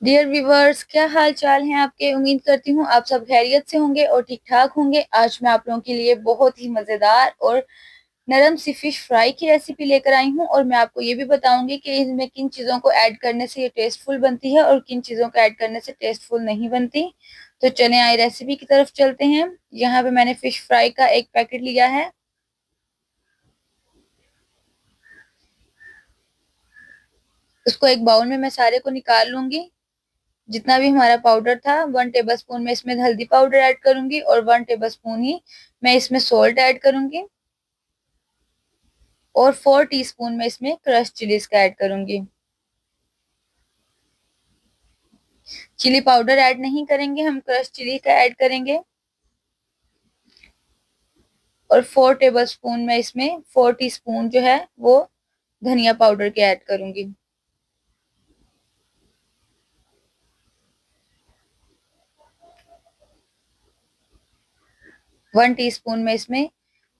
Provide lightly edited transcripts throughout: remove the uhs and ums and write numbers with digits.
Dear viewers, क्या हाल चाल हैं आपके। उम्मीद करती हूँ आप सब खैरियत से होंगे और ठीक ठाक होंगे। आज मैं आप लोगों के लिए बहुत ही मज़ेदार और नरम सी फिश फ्राई की रेसिपी लेकर आई हूँ और मैं आपको ये भी बताऊंगी कि इसमें किन चीज़ों को ऐड करने से ये टेस्टफुल बनती है और किन चीज़ों को ऐड करने से टेस्टफुल नहीं बनती। तो चलें आए रेसिपी की तरफ चलते हैं। यहाँ पे मैंने फिश फ्राई का एक पैकेट लिया है। उसको एक बाउल में मैं सारे को निकाल लूंगी। जितना भी हमारा पाउडर था, 1 टेबल स्पून में इसमें हल्दी पाउडर ऐड करूंगी और 1 टेबल स्पून ही मैं इसमें सोल्ट ऐड करूंगी और 4 टीस्पून में इसमें क्रश चिलीज का ऐड करूंगी। चिली पाउडर ऐड नहीं करेंगे, हम क्रश चिली का ऐड करेंगे। और 4 टेबल स्पून में इसमें 4 टीस्पून जो है वो धनिया पाउडर के ऐड करूंगी। 1 टीस्पून में इसमें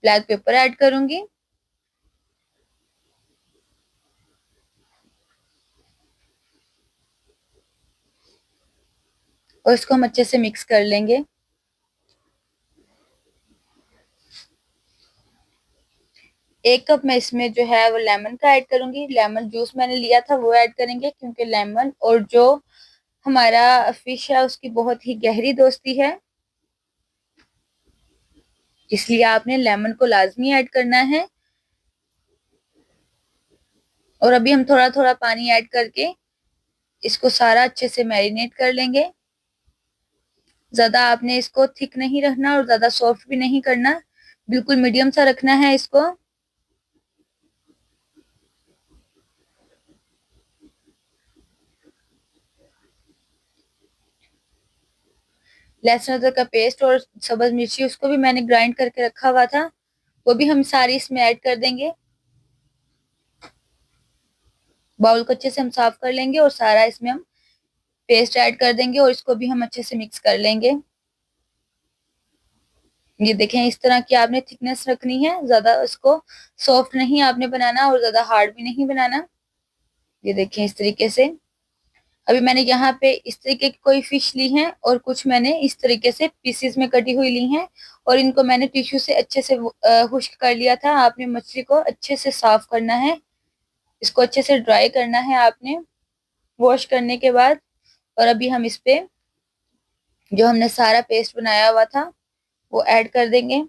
ब्लैक पेपर ऐड करूंगी और इसको हम अच्छे से मिक्स कर लेंगे। 1 कप मैं इसमें जो है वो लेमन का ऐड करूंगी। लेमन जूस मैंने लिया था वो ऐड करेंगे, क्योंकि लेमन और जो हमारा फिश है उसकी बहुत ही गहरी दोस्ती है, इसलिए आपने लेमन को लाजमी ऐड करना है। और अभी हम थोड़ा थोड़ा पानी ऐड करके इसको सारा अच्छे से मैरिनेट कर लेंगे। ज्यादा आपने इसको थिक नहीं रखना और ज्यादा सॉफ्ट भी नहीं करना, बिल्कुल मीडियम सा रखना है इसको। लहसुन अदरक का पेस्ट और सब्ज मिर्ची उसको भी मैंने ग्राइंड करके रखा हुआ था, वो भी हम सारी इसमें ऐड कर देंगे। बाउल को अच्छे से हम साफ कर लेंगे और सारा इसमें हम पेस्ट ऐड कर देंगे और इसको भी हम अच्छे से मिक्स कर लेंगे। ये देखें, इस तरह की आपने थिकनेस रखनी है, ज्यादा इसको सॉफ्ट नहीं आपने बनाना और ज्यादा हार्ड भी नहीं बनाना। ये देखें इस तरीके से। अभी मैंने यहाँ पे इस तरीके की कोई फिश ली है और कुछ मैंने इस तरीके से पीसेस में कटी हुई ली हैं और इनको मैंने टिश्यू से अच्छे से खुश्क कर लिया था। आपने मछली को अच्छे से साफ करना है, इसको अच्छे से ड्राई करना है आपने वॉश करने के बाद। और अभी हम इस पे जो हमने सारा पेस्ट बनाया हुआ था वो ऐड कर देंगे।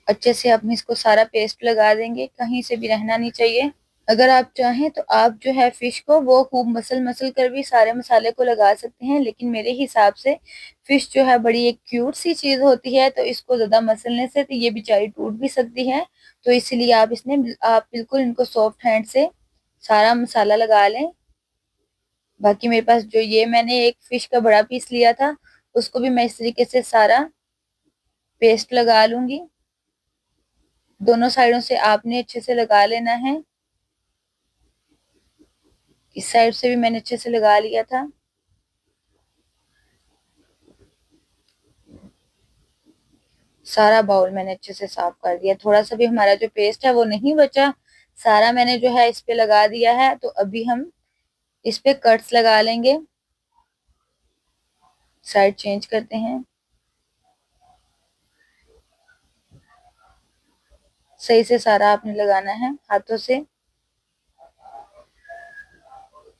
अच्छे से हम इसको सारा पेस्ट लगा देंगे, कहीं से भी रहना नहीं चाहिए। अगर आप चाहें तो आप जो है फिश को वो खूब मसल मसल कर भी सारे मसाले को लगा सकते हैं, लेकिन मेरे हिसाब से फिश जो है बड़ी एक क्यूट सी चीज होती है, तो इसको ज्यादा मसलने से तो ये बेचारी टूट भी सकती है। तो इसलिए आप बिल्कुल इनको सॉफ्ट हैंड से सारा मसाला लगा लें। बाकी मेरे पास जो ये मैंने एक फिश का बड़ा पीस लिया था उसको भी मैं इस तरीके से सारा पेस्ट लगा लूंगी। दोनों साइडों से आपने अच्छे से लगा लेना है। इस साइड से भी मैंने अच्छे से लगा लिया था। सारा बाउल मैंने अच्छे से साफ कर दिया, थोड़ा सा भी हमारा जो पेस्ट है वो नहीं बचा, सारा मैंने जो है इस पे लगा दिया है। तो अभी हम इस पे कट्स लगा लेंगे। साइड चेंज करते हैं। सही से सारा आपने लगाना है हाथों से।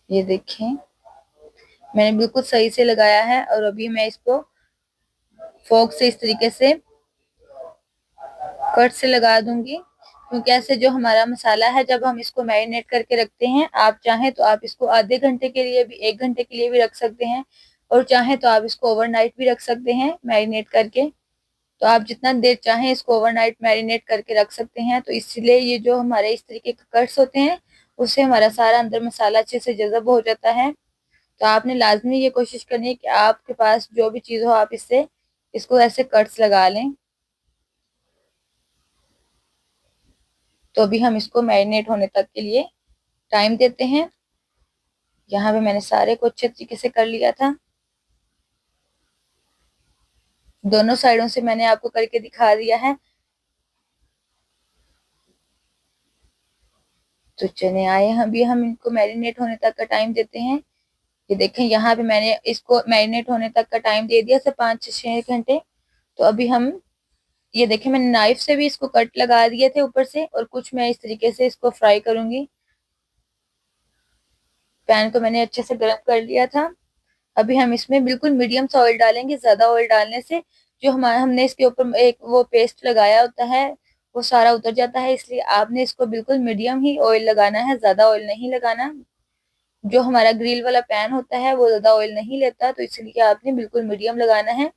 ये देखें, मैंने बिल्कुल सही से लगाया है और अभी मैं इसको फोक से इस तरीके से कट से लगा दूंगी, क्योंकि ऐसे जो हमारा मसाला है जब हम इसको मैरिनेट करके रखते हैं, आप चाहें तो आप इसको आधे घंटे के लिए भी 1 घंटे के लिए भी रख सकते हैं और चाहें तो आप इसको ओवरनाइट भी रख सकते हैं मैरिनेट करके। तो आप जितना देर चाहें इसको ओवरनाइट मैरिनेट करके रख सकते हैं। तो इसलिए ये जो हमारे इस तरीके के कट्स होते हैं उससे हमारा सारा अंदर मसाला अच्छे से जज़ब हो जाता है। तो आपने लाजमी ये कोशिश करनी है कि आपके पास जो भी चीज़ हो आप इससे इसको ऐसे कट्स लगा लें। तो अभी हम इसको मैरिनेट होने तक के लिए टाइम देते हैं। यहाँ पे मैंने सारे को अच्छे तरीके से कर लिया था। दोनों साइडों से मैंने आपको करके दिखा दिया है। तो चने आए हैं, अभी हम इनको मैरिनेट होने तक का टाइम देते हैं। ये देखें यहाँ पे मैंने इसको मैरिनेट होने तक का टाइम दे दिया से 5 से 6 घंटे। तो अभी हम ये देखें मैंने नाइफ से भी इसको कट लगा दिए थे ऊपर से, और कुछ मैं इस तरीके से इसको फ्राई करूंगी। पैन को मैंने अच्छे से गर्म कर लिया था। अभी हम इसमें बिल्कुल मीडियम सा ऑयल डालेंगे। ज्यादा ऑयल डालने से जो हमारा हमने इसके ऊपर एक वो पेस्ट लगाया होता है वो सारा उतर जाता है, इसलिए आपने इसको बिल्कुल मीडियम ही ऑयल लगाना है, ज्यादा ऑयल नहीं लगाना। जो हमारा ग्रिल वाला पैन होता है वो ज्यादा ऑयल नहीं लेता, तो इसलिए आपने बिल्कुल मीडियम लगाना है।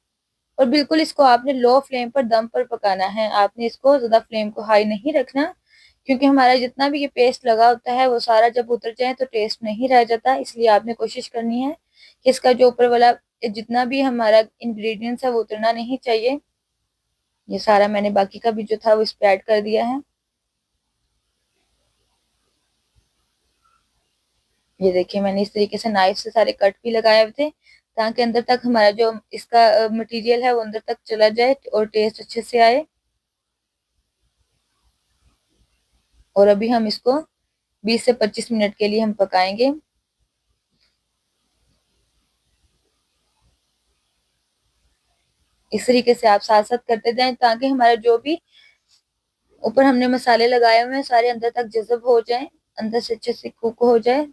और बिल्कुल इसको आपने लो फ्लेम पर दम पर पकाना है, आपने इसको ज्यादा फ्लेम को हाई नहीं रखना, क्योंकि हमारा जितना भी ये पेस्ट लगा होता है वो सारा जब उतर जाए तो टेस्ट नहीं रह जाता। इसलिए आपने कोशिश करनी है कि इसका जो ऊपर वाला जितना भी हमारा इंग्रेडिएंट्स है वो उतरना नहीं चाहिए। ये सारा मैंने बाकी का भी जो था वो इस पे ऐड कर दिया है। ये देखिए मैंने इस तरीके से नाइफ से सारे कट भी लगाए हुए थे, ताकि अंदर तक हमारा जो इसका मटेरियल है वो अंदर तक चला जाए और टेस्ट अच्छे से आए। और अभी हम इसको 20 से 25 मिनट के लिए हम पकाएंगे। इस तरीके से आप साथ साथ करते जाएं, ताकि हमारा जो भी ऊपर हमने मसाले लगाए हुए हैं सारे अंदर तक जज़ब हो जाएं, अंदर से अच्छे से कुक हो जाए।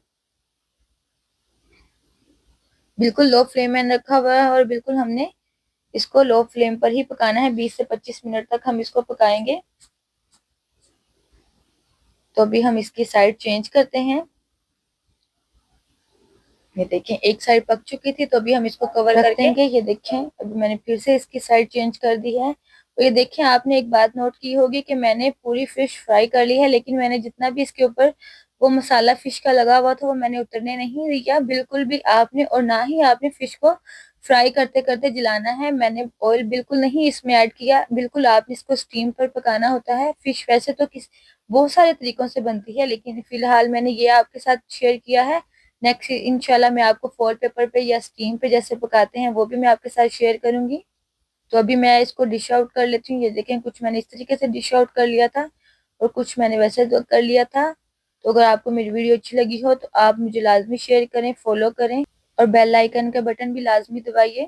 बिल्कुल लो फ्लेम में रखा हुआ है और बिल्कुल हमने इसको लो फ्लेम पर ही पकाना है। 20 से 25 मिनट तक हम इसको पकाएंगे। तो अभी हम इसकी साइड चेंज करते हैं। ये देखें एक साइड पक चुकी थी, तो अभी हम इसको कवर कर देंगे। ये देखें अभी मैंने फिर से इसकी साइड चेंज कर दी है। तो ये देखें आपने एक बात नोट की होगी कि मैंने पूरी फिश फ्राई कर ली है, लेकिन मैंने जितना भी इसके ऊपर वो मसाला फिश का लगा हुआ था वो मैंने उतरने नहीं दिया बिल्कुल भी आपने, और ना ही आपने फिश को फ्राई करते करते जलाना है। मैंने ऑयल बिल्कुल नहीं इसमें ऐड किया, बिल्कुल आपने इसको स्टीम पर पकाना होता है। फिश वैसे तो बहुत सारे तरीकों से बनती है, लेकिन फिलहाल मैंने ये आपके साथ शेयर किया है। नेक्स्ट इंशाल्लाह मैं आपको फॉil पेपर पे या स्टीम पे जैसे पकाते हैं वो भी मैं आपके साथ शेयर करूंगी। तो अभी मैं इसको डिश आउट कर लेती हूँ। ये देखें कुछ मैंने इस तरीके से डिश आउट कर लिया था और कुछ मैंने वैसे तो कर लिया था। तो अगर आपको मेरी वीडियो अच्छी लगी हो तो आप मुझे लाजमी शेयर करें, फॉलो करें और बेल आइकन का बटन भी लाजमी दबाइए।